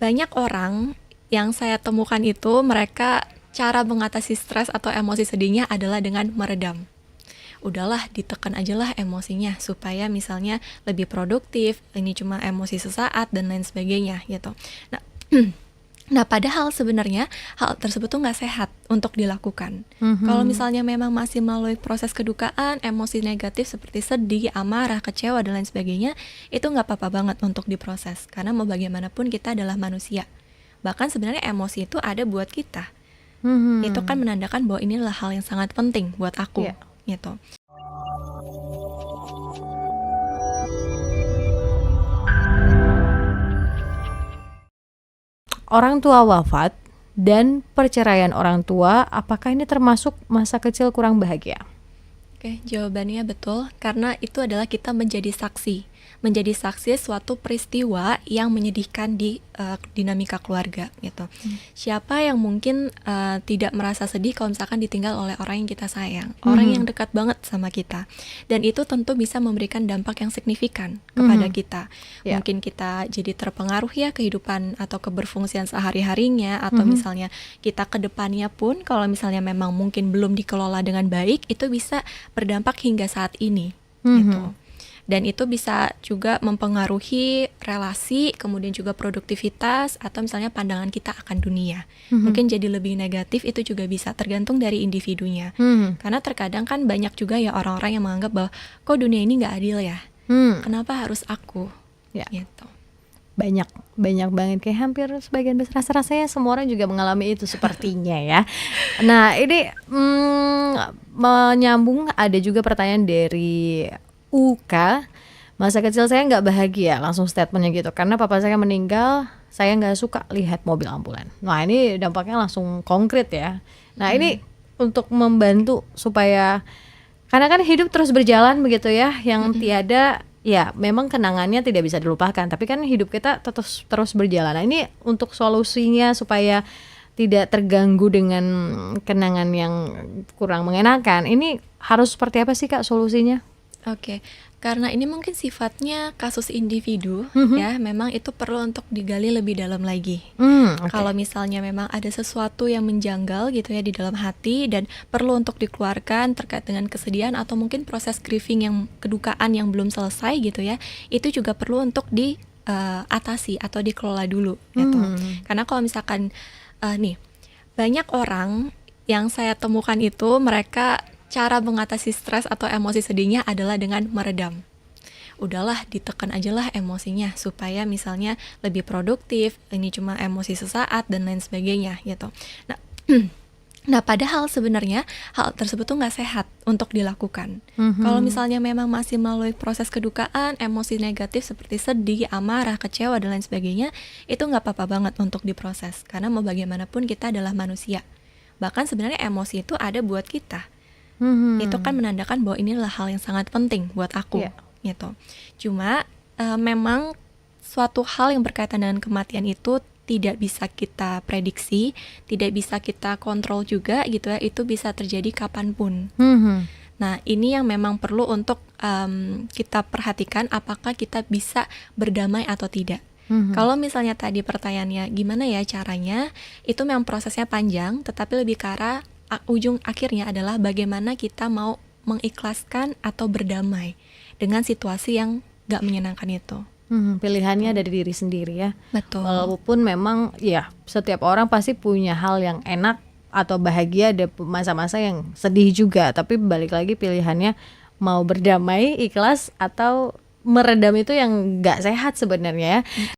Banyak orang yang saya temukan itu mereka cara mengatasi stres atau emosi sedihnya adalah dengan meredam. Udahlah ditekan aja lah emosinya supaya misalnya lebih produktif, ini cuma emosi sesaat dan lain sebagainya gitu. Nah, nah padahal sebenarnya hal tersebut tuh nggak sehat untuk dilakukan. Kalau misalnya memang masih melalui proses kedukaan, emosi negatif seperti sedih, amarah, kecewa dan lain sebagainya, itu nggak apa-apa banget untuk diproses. Karena mau bagaimanapun kita adalah manusia. Bahkan sebenarnya emosi itu ada buat kita. Itu kan menandakan bahwa ini adalah hal yang sangat penting buat aku. Iya. Gitu. Orang tua wafat dan perceraian orang tua, apakah ini termasuk masa kecil kurang bahagia? Oke, jawabannya betul, karena itu adalah kita menjadi saksi suatu peristiwa yang menyedihkan di dinamika keluarga gitu. Siapa yang mungkin tidak merasa sedih kalau misalkan ditinggal oleh orang yang kita sayang, orang yang dekat banget sama kita, dan itu tentu bisa memberikan dampak yang signifikan kepada kita. Ya. Mungkin kita jadi terpengaruh ya kehidupan atau keberfungsian sehari-harinya, atau misalnya kita ke depannya pun kalau misalnya memang mungkin belum dikelola dengan baik, itu bisa berdampak hingga saat ini gitu. Dan itu bisa juga mempengaruhi relasi, kemudian juga produktivitas, atau misalnya pandangan kita akan dunia. Mungkin jadi lebih negatif, itu juga bisa tergantung dari individunya. Karena terkadang kan banyak juga ya orang-orang yang menganggap bahwa kok dunia ini nggak adil ya, kenapa harus aku? Ya. Gitu. Banyak banget, kayak hampir sebagian besar rasanya semua orang juga mengalami itu sepertinya ya. Nah ini menyambung, ada juga pertanyaan dari UK. Masa kecil saya nggak bahagia, langsung statementnya gitu, karena papa saya meninggal, saya nggak suka lihat mobil ambulan. Nah ini dampaknya langsung konkret ya. Nah ini untuk membantu supaya, karena kan hidup terus berjalan begitu ya, yang tiada ya memang kenangannya tidak bisa dilupakan, tapi kan hidup kita terus berjalan. Nah ini untuk solusinya supaya tidak terganggu dengan kenangan yang kurang mengenakan, ini harus seperti apa sih Kak solusinya? Oke, karena ini mungkin sifatnya kasus individu ya, memang itu perlu untuk digali lebih dalam lagi. Okay. Kalau misalnya memang ada sesuatu yang menjanggal gitu ya di dalam hati dan perlu untuk dikeluarkan terkait dengan kesedihan atau mungkin proses grieving yang kedukaan yang belum selesai gitu ya, itu juga perlu untuk diatasi atau dikelola dulu gitu. Karena kalau misalkan nih, banyak orang yang saya temukan itu mereka cara mengatasi stres atau emosi sedihnya adalah dengan meredam. Udahlah ditekan aja lah emosinya supaya misalnya lebih produktif, ini cuma emosi sesaat dan lain sebagainya gitu. Nah padahal sebenarnya hal tersebut tuh nggak sehat untuk dilakukan. Kalau misalnya memang masih melalui proses kedukaan, emosi negatif seperti sedih, amarah, kecewa dan lain sebagainya, itu nggak apa-apa banget untuk diproses. Karena mau bagaimanapun kita adalah manusia. Bahkan sebenarnya emosi itu ada buat kita. Itu kan menandakan bahwa ini adalah hal yang sangat penting buat aku. Yeah. Gitu. Cuma memang suatu hal yang berkaitan dengan kematian itu tidak bisa kita prediksi, tidak bisa kita kontrol juga gitu ya, itu bisa terjadi kapanpun. Nah ini yang memang perlu untuk kita perhatikan, apakah kita bisa berdamai atau tidak. Kalau misalnya tadi pertanyaannya gimana ya caranya, itu memang prosesnya panjang, tetapi lebih ke arah ujung akhirnya adalah bagaimana kita mau mengikhlaskan atau berdamai dengan situasi yang gak menyenangkan itu. Pilihannya dari diri sendiri ya. Betul. Walaupun memang ya setiap orang pasti punya hal yang enak atau bahagia, ada masa-masa yang sedih juga, tapi balik lagi pilihannya mau berdamai, ikhlas, atau meredam itu yang gak sehat sebenarnya ya.